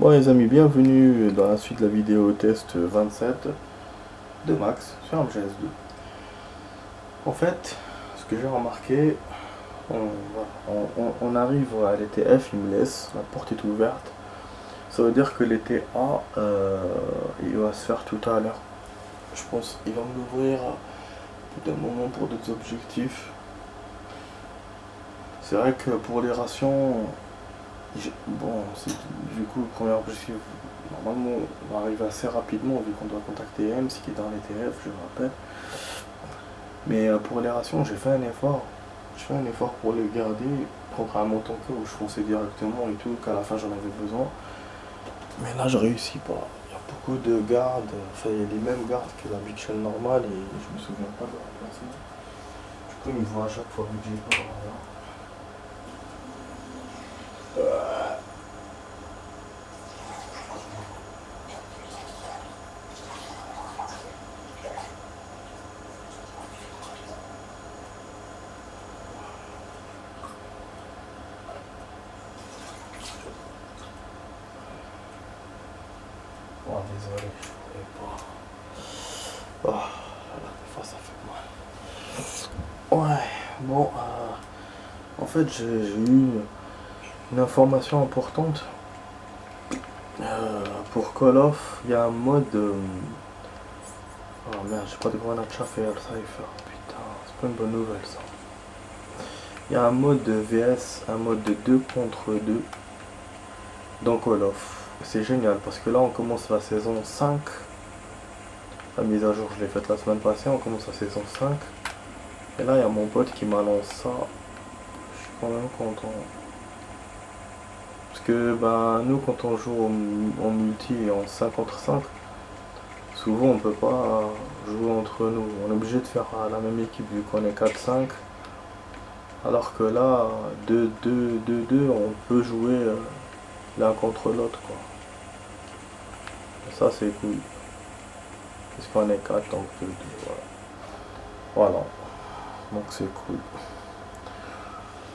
Bon les amis, bienvenue dans la suite de la vidéo test 27 de Max sur MGS2. En fait, ce que j'ai remarqué, on arrive à l'ETF, il me laisse, la porte est ouverte. Ça veut dire que l'ETA, il va se faire tout à l'heure. Je pense qu'il va me l'ouvrir d'un moment pour d'autres objectifs. C'est vrai que pour les rations, bon, du coup, le premier objectif, normalement, on va arriver assez rapidement vu qu'on doit contacter EMS qui est dans l'ETF, je le rappelle. Mais pour les rations, j'ai fait un effort. Je fais un effort pour les garder, contrairement au que où je fonçais directement et tout, qu'à la fin j'en avais besoin. Mais là, je réussis pas. Il y a beaucoup de gardes, enfin, il y a les mêmes gardes que l'habituel normal et je me souviens pas de leur placement. Du coup, ils me voient à chaque fois que j'ai pas. Oh, désolé, je pouvais pas. Oh, là, des fois ça fait mal. Ouais, bon, en fait, j'ai eu une information importante. Pour Call of, il y a un mode. Oh merde, j'ai pas de grenade chaffée à Cypher. Putain, c'est pas une bonne nouvelle ça. Il y a un mode de VS, un mode de 2 contre 2 dans Call of. C'est génial parce que là on commence la saison 5. La mise à jour, je l'ai faite la semaine passée, on commence la saison 5. Et là, il y a mon pote qui m'a lancé ça. Je suis quand même content. Parce que nous, quand on joue en multi et en 5 contre 5, souvent on peut pas jouer entre nous. On est obligé de faire la même équipe vu qu'on est 4-5. Alors que là, 2-2-2-2, on peut jouer l'un contre l'autre, quoi. Et ça, c'est cool. Parce qu'on est 4, donc 2-2, voilà. Donc c'est cool.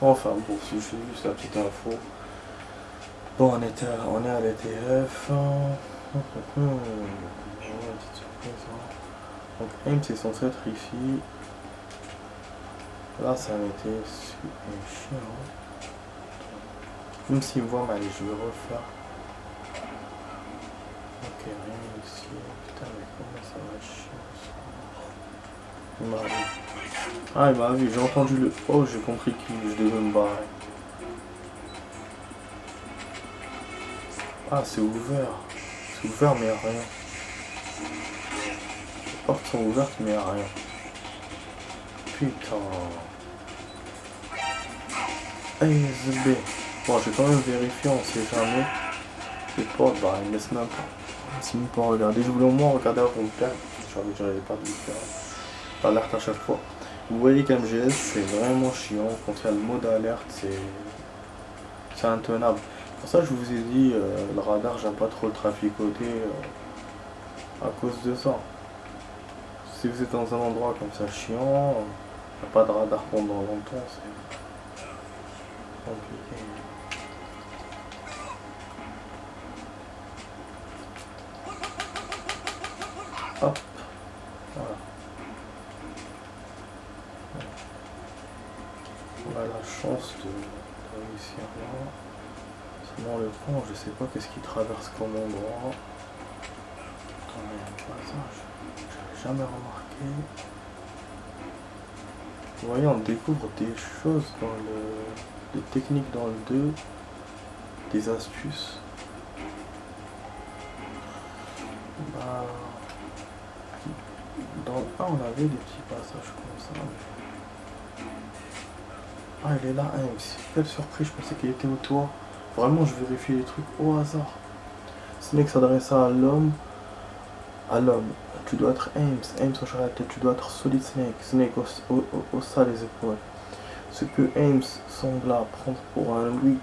Enfin bon, si je fais juste la petite info. Bon, on est à l'ETF. Donc AIM c'est censé être ici. Là ça m'était super chiant. Même s'il me voit mal, je vais refaire. Ok, rien ici. Putain, mais comment ça va chiant ça. Il m'a vu. Ah, il m'a vu, j'ai entendu le. Oh, j'ai compris que je devais me barrer. Ah, c'est ouvert. C'est ouvert, mais il n'y a rien. Les portes sont ouvertes, mais il n'y a rien. Putain. ASB. Bon, j'ai quand même vérifié, on sait jamais. Les portes, ils me laissent même pas. C'est même pas regarder. Je voulais au moins regarder avant de perdre. J'avais pas dû faire l'alerte à chaque fois. Vous voyez qu'MGS, c'est vraiment chiant. Quand il y a le mode alerte, c'est intenable. Pour ça, je vous ai dit, le radar, j'aime pas trop le traficoter à cause de ça. Si vous êtes dans un endroit comme ça chiant, il n'y a pas de radar pendant longtemps, c'est compliqué. Hop, voilà. On a la chance de réussir là. Sinon le pont, je sais pas qu'est-ce qui traverse comme endroit. Attends, mais il y a un passage. J'avais jamais remarqué. Vous voyez, on découvre des choses dans des techniques dans le 2, des astuces. Dans le 1, on avait des petits passages comme ça. Ah, il est là, hein, quelle surprise, je pensais qu'il était au toit. Vraiment, je vérifie les trucs au hasard. Snake s'adresse à l'homme. À l'homme, tu dois être Ames hochera la tête, tu dois être Solid Snake. Snake haussa les épaules. Ce que Ames sembla prendre pour un oui,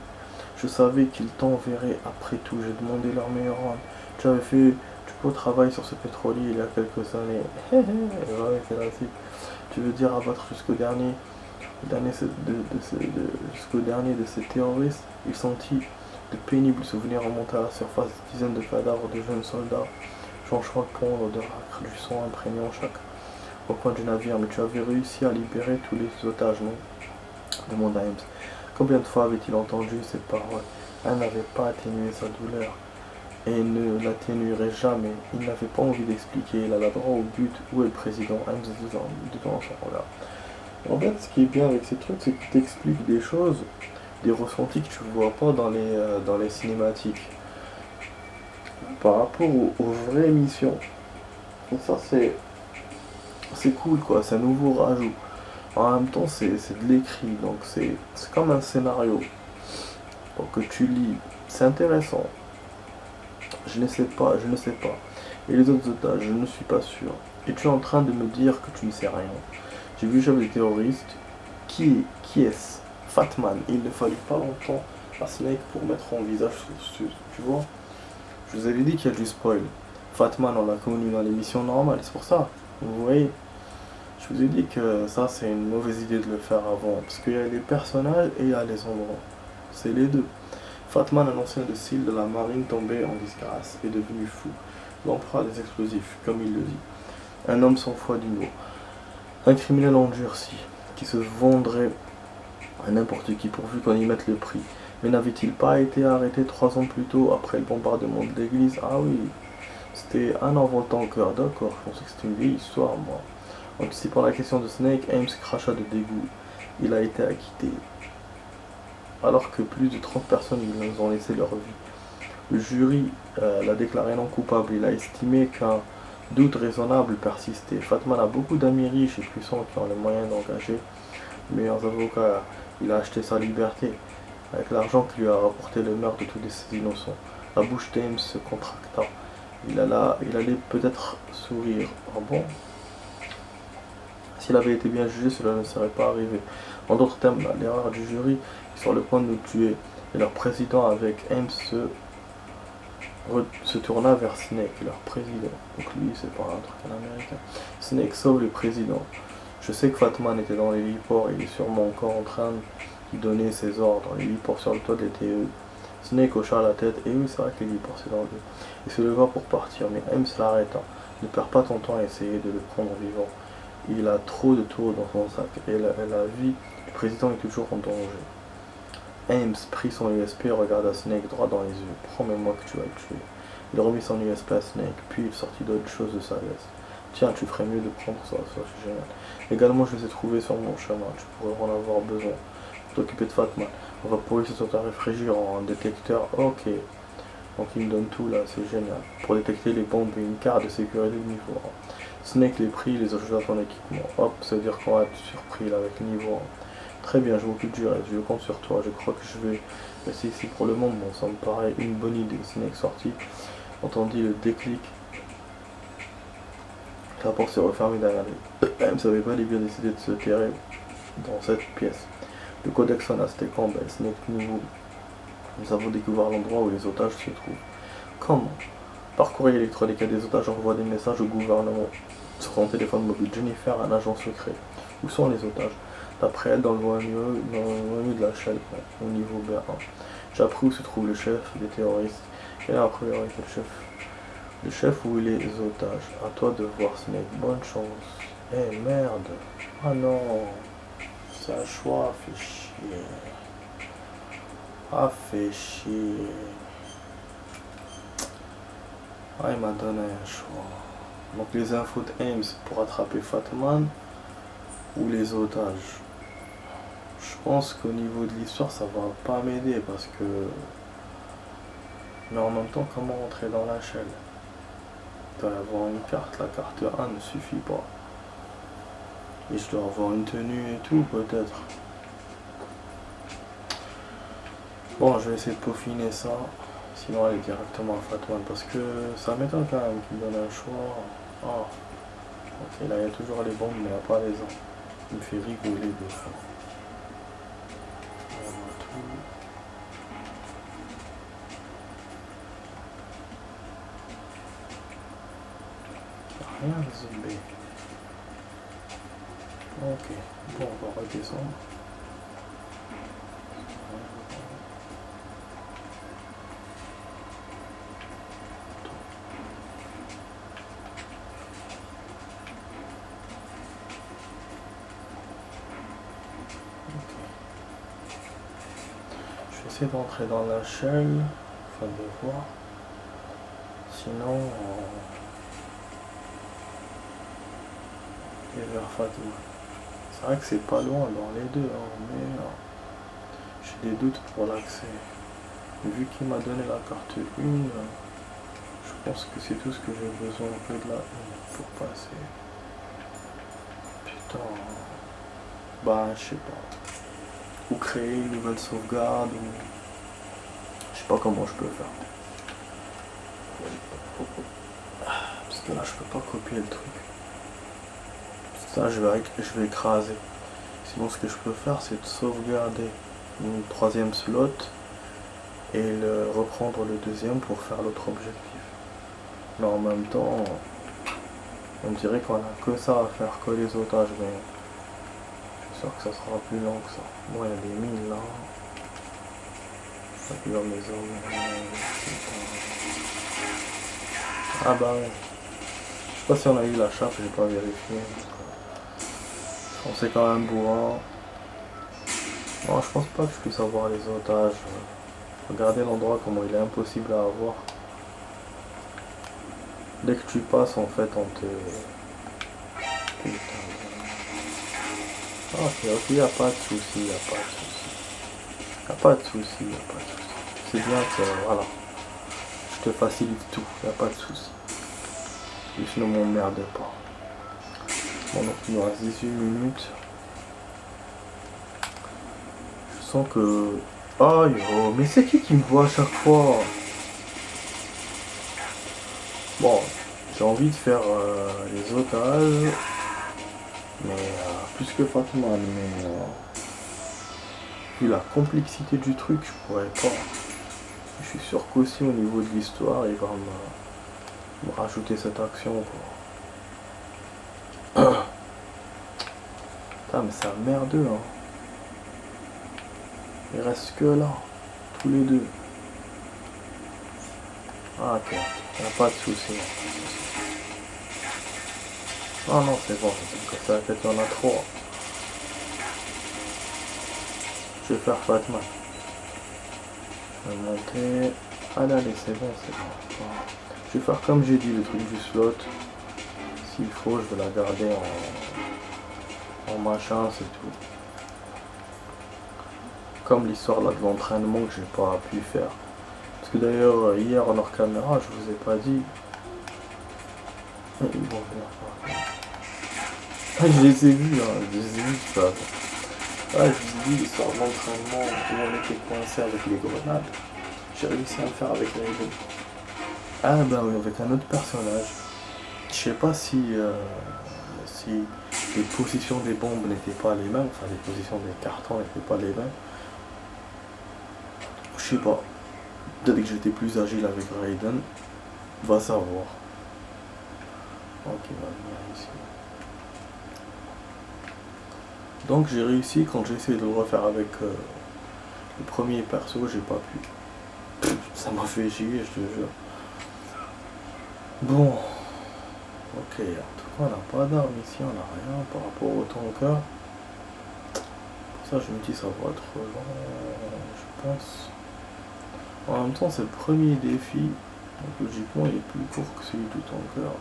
je savais qu'il t'enverrait après tout. J'ai demandé leur meilleur homme. Tu avais fait du beau travail sur ce pétrolier il y a quelques années. Tu veux dire abattre jusqu'au jusqu'au dernier de ces terroristes. Il sentit De pénibles souvenirs remontaient à la surface, des dizaines de cadavres de jeunes soldats, jonchant le pont de racre du sang imprégnant chaque recoin du navire. Mais tu avais réussi à libérer tous les otages, non? Demanda Ames. Combien de fois avait-il entendu ces paroles? Elle n'avait pas atténué sa douleur et ne l'atténuerait jamais. Il n'avait pas envie d'expliquer, il alla droit au but. Où est le président? Ames dedans son regard. En fait, ce qui est bien avec ces trucs, c'est qu'ils t'expliquent des choses, des ressentis que tu ne vois pas dans les cinématiques. Par rapport aux vraies missions. Et ça, c'est cool, quoi. C'est un nouveau rajout. En même temps, c'est de l'écrit, donc c'est comme un scénario. Donc que tu lis. C'est intéressant. Je ne sais pas. Et les autres otages, je ne suis pas sûr. Et tu es en train de me dire que tu ne sais rien. J'ai vu le chef des terroristes. Qui est-ce? Fatman. Il ne fallut pas longtemps à Snake pour mettre en visage tu vois. Je vous avais dit qu'il y a du spoil. Fatman, on l'a connu dans l'émission normale, c'est pour ça. Vous voyez. Je vous ai dit que ça, c'est une mauvaise idée de le faire avant. Parce qu'il y a les personnages et il y a les endroits. C'est les deux. Fatman, un ancien de SEAL de la marine tombé en disgrâce, est devenu fou. L'empereur des explosifs, comme il le dit. Un homme sans foi du mot. Un criminel endurci, qui se vendrait à n'importe qui pourvu qu'on y mette le prix. Mais n'avait-il pas été arrêté 3 ans plus tôt après le bombardement de l'église? Ah oui, c'était un avant-tanker, d'accord, je pensais que c'était une vieille histoire, moi. Anticipant la question de Snake, Ames cracha de dégoût. Il a été acquitté. Alors que plus de 30 personnes nous ont laissé leur vie. Le jury l'a déclaré non coupable. Il a estimé qu'un doute raisonnable persistait. Fatman a beaucoup d'amis riches et puissants qui ont les moyens d'engager les meilleurs avocats. Il a acheté sa liberté avec l'argent qui lui a rapporté le meurtre de tous ces innocents. La bouche d'Ames se contracta. Il allait peut-être sourire. Ah bon? S'il avait été bien jugé, cela ne serait pas arrivé. En d'autres termes, l'erreur du jury est sur le point de nous tuer. Et leur président avec Ames se tourna vers Snake, leur président. Donc lui, c'est pas un truc en américain. Snake sauve le président. Je sais que Fatman était dans l'héliport et il est sûrement encore en train de donner ses ordres. L'héliport sur le toit de l'ETE. Snake hocha la tête. Et oui, c'est vrai que l'héliport c'est dans le... Il se leva pour partir, mais Ames l'arrêta. Ne perds pas ton temps à essayer de le prendre vivant. Il a trop de tours dans son sac et la vie du président est toujours en danger. Ames prit son USP et regarda Snake droit dans les yeux. Promets-moi que tu vas le tuer. Il remit son USP à Snake, puis il sortit d'autres choses de sa veste. Tiens, tu ferais mieux de prendre ça, c'est génial. Également, je les ai trouvés sur mon chemin, tu pourrais en avoir besoin. Pour t'occuper de Fatman. On va pourrir ce tarif réfrigérant, un détecteur, ok. Donc il me donne tout là, c'est génial. Pour détecter les bombes et une carte de sécurité de niveau 1. Snake les pris, les ajouta à ton équipement. Hop, ça veut dire qu'on va être surpris là avec le niveau 1. Très bien, je m'occupe du reste, je compte sur toi. Je crois que je vais rester ici pour le moment. Bon, ça me paraît une bonne idée. Snake sorti, entendit le déclic. La porte s'est refermée derrière lui. Elle ne savait pas, il a bien décidé de se terrer dans cette pièce. Le codex sonna, c'était Campbell. Snake, nous avons découvert l'endroit où les otages se trouvent. Comment? Par courrier électronique, des otages envoient des messages au gouvernement sur son téléphone mobile. Jennifer, un agent secret. Où sont les otages? D'après elle, dans le noyau de la chaîne, au niveau B1. J'ai appris où se trouve le chef des terroristes. Quelle est la priorité le chef? Le chef ou les otages? À toi de voir, Snake. Bonne chance. Eh merde. Ah non. C'est un choix, fait chier. Ah, fait chier. Ah, il m'a donné un choix. Donc les infos d'Ames pour attraper Fatman ou les otages. Je pense qu'au niveau de l'histoire ça va pas m'aider parce que... Mais en même temps, comment entrer dans la chaîne? Il doit y avoir une carte, la carte 1 ne suffit pas. Et je dois avoir une tenue et tout peut-être. Bon, je vais essayer de peaufiner ça. Sinon aller directement à Fatman parce que ça m'étonne quand même qu'il me donne un choix. Ah. Ok, là il y a toujours les bombes mais il n'y a pas les ans. Il me fait rigoler de ça. Rien de zombie. Ok, bon on va redescendre. essayer d'entrer dans la shell, enfin de voir. Sinon, et vers Fatima. C'est vrai que c'est pas loin dans les deux, hein, mais j'ai des doutes pour l'accès. Vu qu'il m'a donné la carte 1, je pense que c'est tout ce que j'ai besoin un peu de la 1 pour passer. Putain. Bah, je sais pas. Ou créer une nouvelle sauvegarde, ou... Je sais pas comment je peux faire. Parce que là, je peux pas copier le truc. Ça, je vais écraser. Sinon, ce que je peux faire, c'est de sauvegarder une troisième slot et reprendre le deuxième pour faire l'autre objectif. Mais en même temps, on dirait qu'on a que ça à faire, que les otages, mais je suis sûr que ça sera plus long que ça. Bon, il y a des mines là. Et puis dans mes zones. Ah bah ouais. Je sais pas si on a eu la chape, j'ai pas vérifié. On sait quand même bourrin. Non, je pense pas que je puisse avoir les otages. Regardez l'endroit, comment il est impossible à avoir. Dès que tu passes, en fait, on te... Putain. Ok, y a pas de souci, y a pas de souci. Y a pas de souci, y a pas de souci. C'est bien que, voilà. Je te facilite tout, y a pas de souci. Juste ne m'emmerde pas. Bon, donc il nous reste 18 minutes. Je sens que... Aïe, oh, mais c'est qui me voit à chaque fois? Bon, j'ai envie de faire les otages. Mais plus que Fatman, mais vu la complexité du truc, je pourrais pas. Je suis sûr qu'aussi au niveau de l'histoire, il va me rajouter cette action, quoi. Putain, mais c'est un merdeux, hein. Il reste que là, tous les deux. Ah, ok, y'a pas de souci. Ah non, c'est bon, ça va peut-être y en a trop. Je vais faire Fatman. Je vais monter. Allez, c'est bon, c'est bon. Je vais faire comme j'ai dit, le truc du slot. S'il faut, je vais la garder en machin, c'est tout. Comme l'histoire là de l'entraînement que j'ai pas pu faire. Parce que d'ailleurs, hier en hors caméra, je vous ai pas dit. Ils vont venir. Je les ai vus, hein, je les ai vus, ça. Ah, je vous ai dit l'histoire de l'entraînement où on était coincé avec les grenades. J'ai réussi à le faire avec Raiden. Ah bah oui, avec un autre personnage. Je sais pas si les positions des bombes n'étaient pas les mêmes, enfin les positions des cartons n'étaient pas les mêmes. Je sais pas. Peut-être que j'étais plus agile avec Raiden. Va savoir. Ok, on va venir ici. Donc j'ai réussi quand j'ai essayé de le refaire avec le premier perso, j'ai pas pu. Ça m'a fait chier, je te jure. Bon. Ok, en tout cas on n'a pas d'armes ici, on n'a rien par rapport au tanker. Pour ça je me dis ça va être long, je pense. En même temps c'est le premier défi, donc logiquement il est plus court que celui du tanker.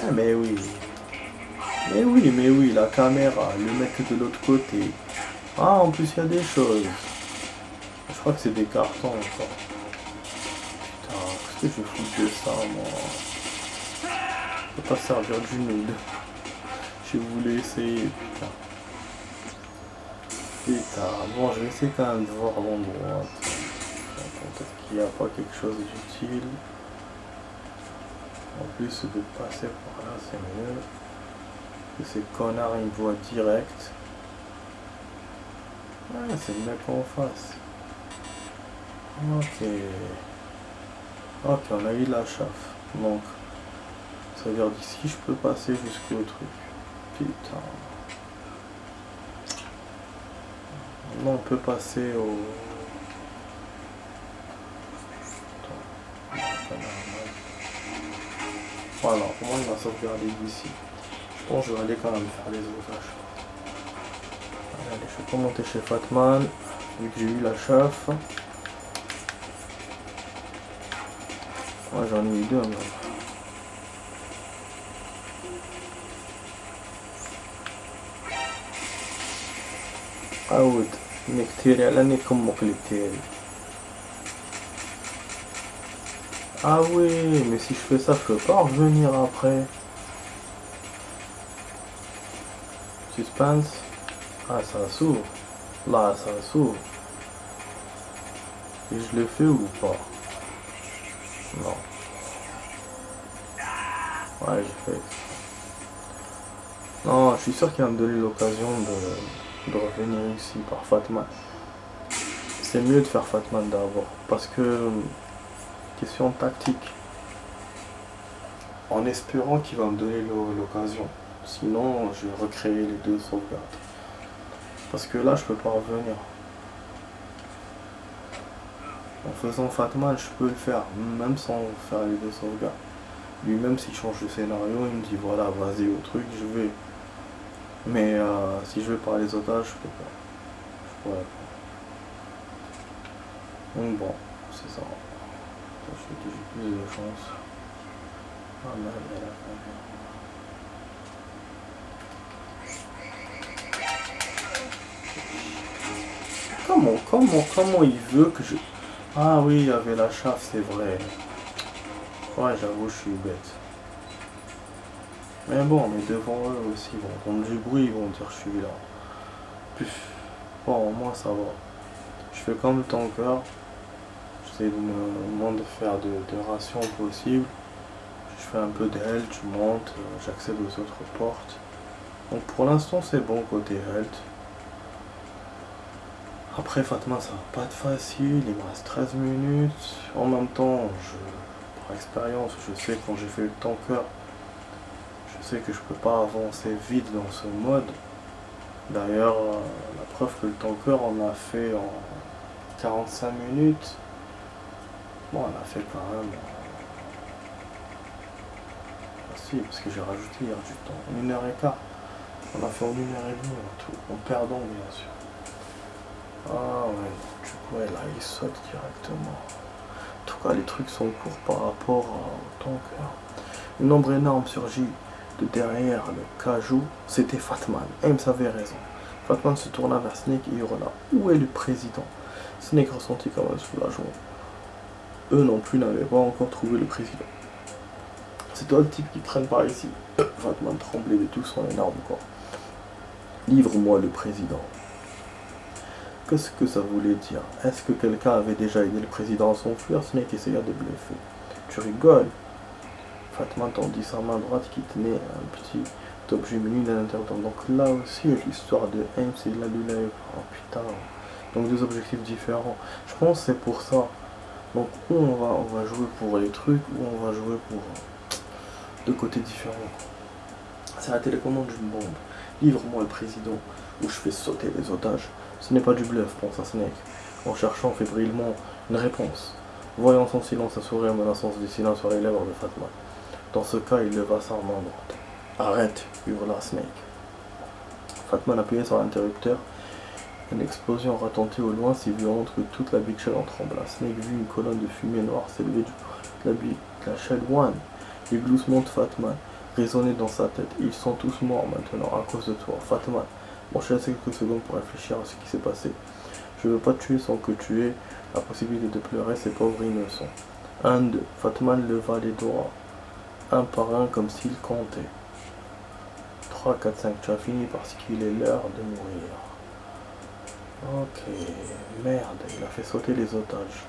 Ah mais oui. Mais oui, la caméra, le mec de l'autre côté. Ah, en plus, il y a des choses. Je crois que c'est des cartons encore. Putain, qu'est-ce que je fous de ça, moi? Je peux pas servir du nude. Je voulais essayer, putain. Putain, bon, je vais essayer quand même de voir l'endroit. Peut-être qu'il n'y a pas quelque chose d'utile. En plus, de passer par là, c'est mieux. Que ces connards ils me voient direct. Ouais, c'est le mec en face. Ok. Ok, on a eu la chauffe. Donc, ça veut dire d'ici je peux passer jusqu'au truc. Putain. Non, on peut passer au... Voilà, au moins il m'a sauvegardé d'ici. Je pense que je vais aller quand même faire les otages. Allez, je vais pas monter chez Fatman. vu que j'ai eu la chauffe. Ouais, j'en ai eu deux même. عود نكتيري على نيكم مقلبتيري. Ah oui, mais si je fais ça, je peux pas revenir après. Suspense. Ah, ça s'ouvre. Là, ça s'ouvre. Et je le fais ou pas? Non. Ouais, j'ai fait. Non, je suis sûr qu'il va me donner l'occasion de revenir ici par Fatman. C'est mieux de faire Fatman d'abord. Parce que, question tactique. En espérant qu'il va me donner l'occasion. Sinon, je vais recréer les deux sauvegardes. Parce que là, je peux pas revenir. En faisant Fatman, je peux le faire, même sans faire les deux sauvegardes. Lui-même, s'il change de scénario, il me dit voilà, vas-y au truc, je vais. Mais si je vais par les otages, je peux pas. Je pourrais pas. Donc bon, c'est ça. Je fais que j'ai plus de chance. Ah merde, elle a fait. Comment il veut que je... Ah oui, il y avait la chasse, c'est vrai. Ouais, j'avoue, je suis bête. Mais bon, mais devant eux aussi, ils vont entendre du bruit, ils vont dire je suis là. Puis, bon, au moins ça va. Je fais comme le tanker. J'essaie de faire de rations possibles. Je fais un peu de health, je monte, j'accède aux autres portes. Donc pour l'instant c'est bon côté health. Après Fatma ça va pas être facile, il me reste 13 minutes. En même temps, par expérience, je sais quand j'ai fait le tanker, je sais que je peux pas avancer vite dans ce mode. D'ailleurs, la preuve que le tanker on a fait en 45 minutes. Bon, on a fait quand même... Si, parce que j'ai rajouté hier du temps. 1h15. On a fait en 1h30 en tout. En perdant, bien sûr. Ah ouais, du coup, là, il saute directement. En tout cas, les trucs sont courts par rapport au tanker. Une ombre énorme surgit de derrière le cajou. C'était Fatman. Ames avait raison. Fatman se tourna vers Snake et hurla. Où est le président? Snake ressentit comme un soulagement. Eux non plus n'avaient pas encore trouvé le président. C'est toi le type qui traîne par ici. Fatman tremblait de tout son énorme corps. Livre-moi le président. Qu'est-ce que ça voulait dire? Est-ce que quelqu'un avait déjà aidé le président à s'enfuir? Snake essaya de bluffer. Tu rigoles? Fatman tendit sa main droite qui tenait un petit objet menu à l'intérieur. Donc là aussi, l'histoire de Ames et la lune. Oh putain. Donc deux objectifs différents. Je pense que c'est pour ça. Donc où on va jouer pour les trucs, ou on va jouer pour deux côtés différents. C'est la télécommande d'une bombe. Livre-moi le président, ou je fais sauter les otages. Ce n'est pas du bluff, pensa Snake, en cherchant fébrilement une réponse. Voyant son silence, un sourire menaçant se dessina sur les lèvres de Fatman. Dans ce cas, il leva sa main droite. Arrête, hurla Snake. Fatman appuyait sur l'interrupteur. Une explosion retentit au loin, si violente que toute la Big Shell en trembla. Snake vit une colonne de fumée noire s'élever de la Shell One. Les gloussements de Fatman résonnaient dans sa tête. Ils sont tous morts maintenant à cause de toi, Fatman. Bon, je laisse quelques secondes pour réfléchir à ce qui s'est passé. Je ne veux pas te tuer sans que tu aies la possibilité de pleurer ces pauvres innocents. 1, 2. Fatman leva les doigts, un par un, comme s'il comptait. 3, 4, 5. Tu as fini parce qu'il est l'heure de mourir. Ok, merde, il a fait sauter les otages.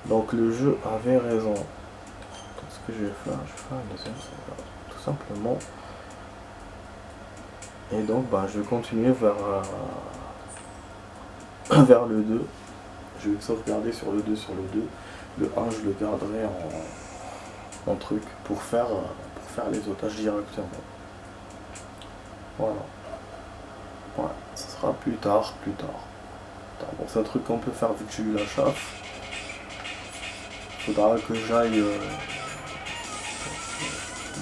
Donc le jeu avait raison. Donc ce que je vais faire, je vais faire une deuxième sauvegarde. Tout simplement. Et donc je vais continuer vers le 2. Je vais sauvegarder sur le 2 sur le 2. Le 1 je le garderai en truc pour faire les otages directement. Voilà. Ouais, ça sera plus tard. Bon, c'est un truc qu'on peut faire vu que j'ai eu la chasse. Faudra que j'aille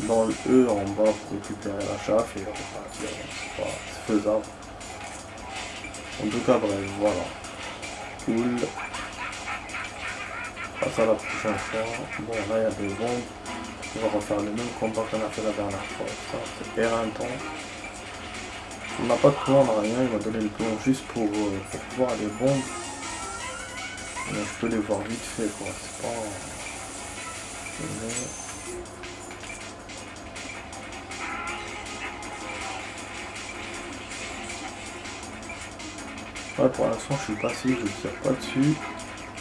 dans le E en bas pour récupérer la chasse et repartir. C'est faisable. En tout cas, bref, voilà. cool. On fera ça la prochaine fois. Bon, là il y a des bombes. On va refaire le même combat qu'on a fait la dernière fois. Ça, c'est éreintant. On n'a pas de plan, on n'a rien. Il m'a donné le plan juste pour voir les bombes. Mais je peux les voir vite fait, quoi. C'est pas... Ouais, pour l'instant, je suis passif, je tire pas dessus.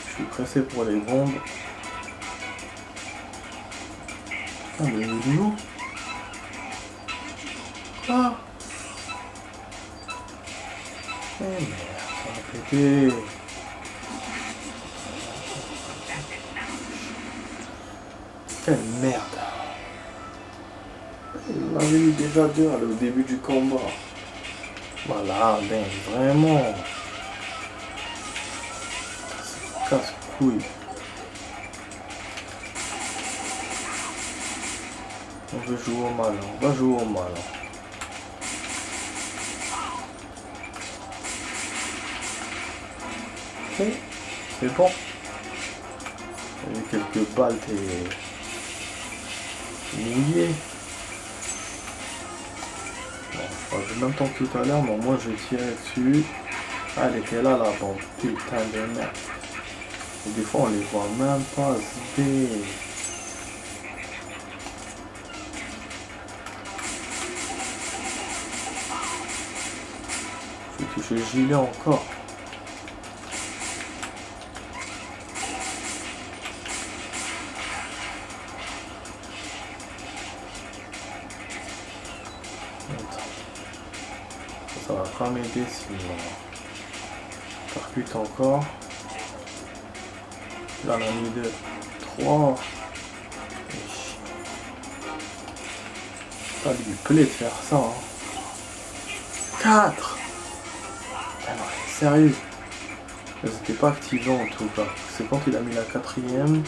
Je suis pressé pour les bombes. Ah, mais il est où? Quoi? Eh merde, ça va péter. Quelle merde. Il m'avait mis déjà deux au début du combat. Voilà, ben vraiment. Ça casse-couille. On veut jouer au malin, on va jouer au malin. Ok, c'est bon. Il y a eu quelques balles, t'es mouillé. Bon, j'ai même temps tout à l'heure, mais moi je tirais dessus. Ah, elle était là, la bombe. Putain de merde. Et des fois, on les voit même pas se dé. Je vais toucher le gilet encore. Ça va pas m'aider sinon. Percute encore. Là on a mis 2, 3. Ça lui plaît de faire ça. Hein. 4. Ah non, sérieux. C'était pas activé en tout cas. C'est quand il a mis la 4ème.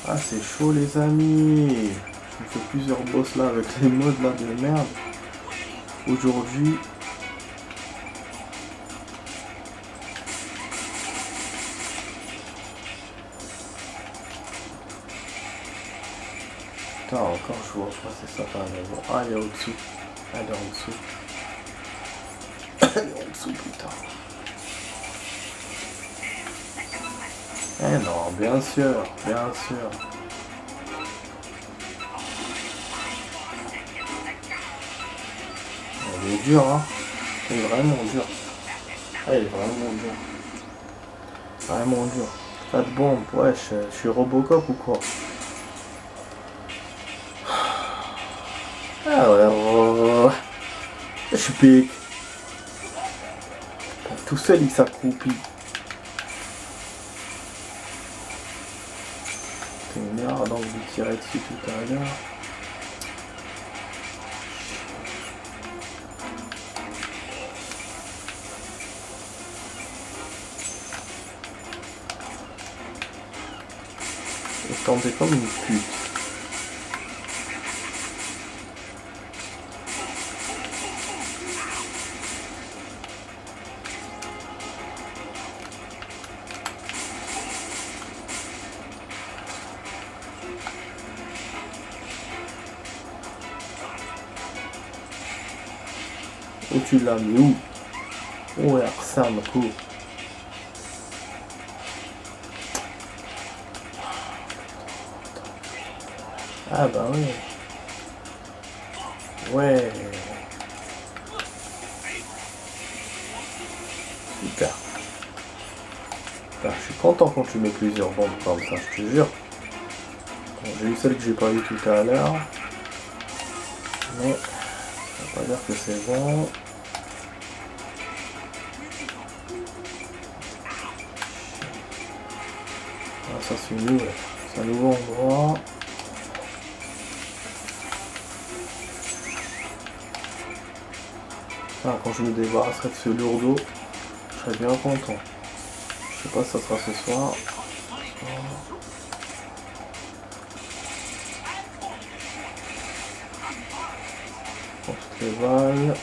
Ah c'est chaud les amis. Je me fais plusieurs boss là avec les modes là de merde. Aujourd'hui. Putain encore je vois pas c'est ça par niveau. Ah elle est au-dessous. Elle est en dessous. Elle est en dessous putain. Eh non, bien sûr, bien sûr. Elle est dure, hein. Elle est vraiment dure. Elle est vraiment dure. Vraiment dure. Pas de bombe, wesh, je suis Robocop ou quoi? Ah ouais, je pique. Tout seul il s'accroupit. C'est une merde, donc je tirais dessus tout à l'heure. Et tenter comme une pute. Où tu l'as mis où? Où est Arsène coup? Ah bah oui. Ouais. Super. Putain, je suis content quand tu mets plusieurs bombes comme ça, je te jure. Bon, j'ai eu celle que j'ai pas eu tout à l'heure. Mais ça veut pas dire que c'est bon. Ah, ça c'est nouveau. C'est un nouveau endroit. Ah, quand je me débarrasserai de ce lourdeau, je serai bien content. Je sais pas si ça sera ce soir. Toutes les balles.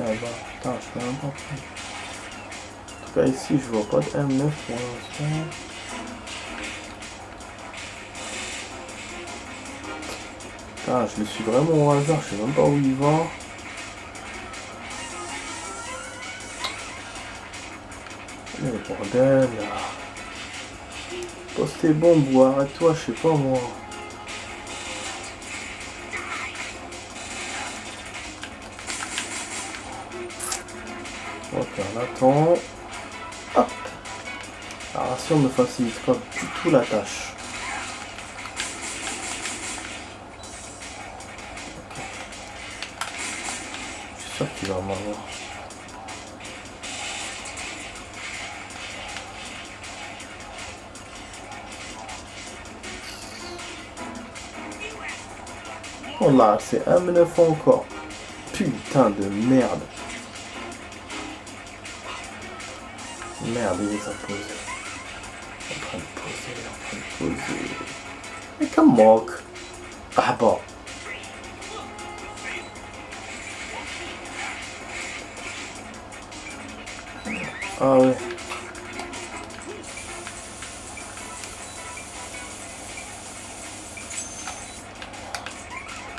bah putain, je fais même pas pris. En tout cas ici je vois pas de M9 pour l'instant. Putain, je le suis vraiment au hasard, je sais même pas où il va. Mais bordel là. Pose tes bombes ou arrête-toi, je sais pas moi. Ok, on attend. Hop. La ration ne facilite pas du tout la tâche. Okay. Je suis sûr qu'il va m'avoir. Oh là, c'est M9 encore. Putain de merde. Merde, il est à poser. En train de poser. Mais comme moque. Ah bon. Ah ouais.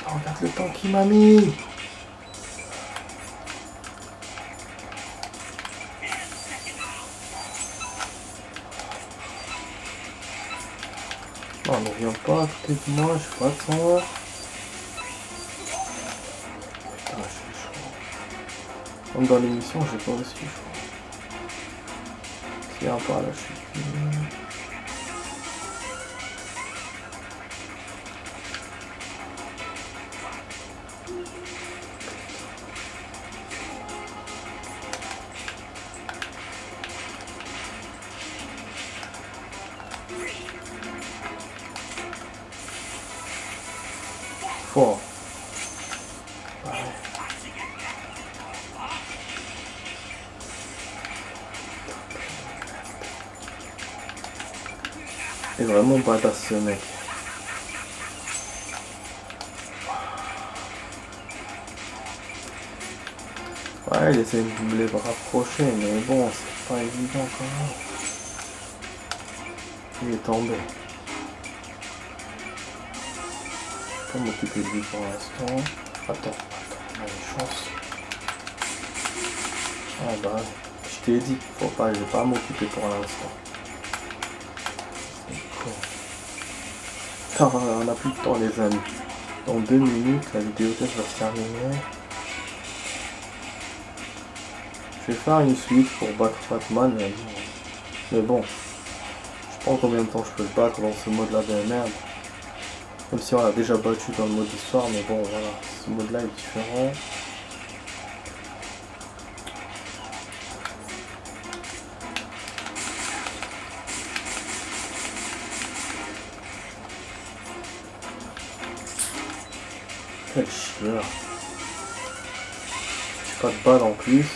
Oh, regarde le temps qu'il m'a mis. Non, ne viens pas à côté de moi, je suis pas de sang. Putain, je suis chaud. Comme dans l'émission, j'ai pas aussi chaud. Tiens par là, je suis plus... 4. Ouais. C'est vraiment badass ce mec. Ouais, il essaie de me les rapprocher, mais bon, c'est pas évident quand même. Il est tombé. Je peux m'occuper de lui pour l'instant. Attends, on a une chance. Ah bah, je t'ai dit, faut pas, je vais pas m'occuper pour l'instant. Enfin, on a plus de temps les amis. Dans 2 minutes, la vidéo test va se terminer. Je vais faire une suite pour battre Fatman, mais bon, je sais pas combien de temps je peux le battre dans ce mode là de merde. Même si on l'a déjà battu dans le mode histoire, mais bon voilà, ce mode là est différent. Quel chieur. J'ai pas de balles en plus.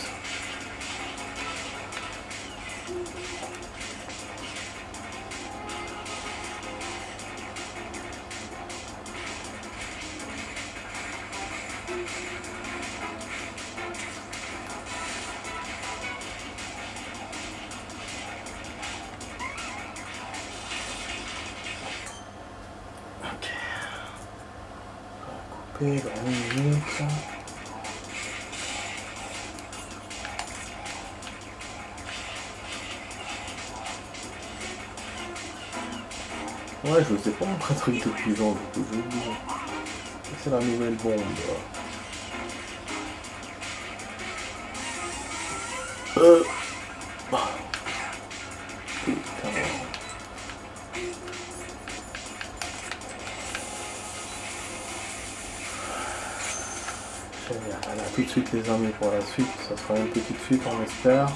Ok. On va couper dans 1 minute. Ouais, je sais pas mon truc de pigeon, du coup, j'ai oublié. C'est la nouvelle bombe. Bah. Putain. Génial. Voilà, tout de suite les amis pour la suite. Ça sera une petite suite, on espère.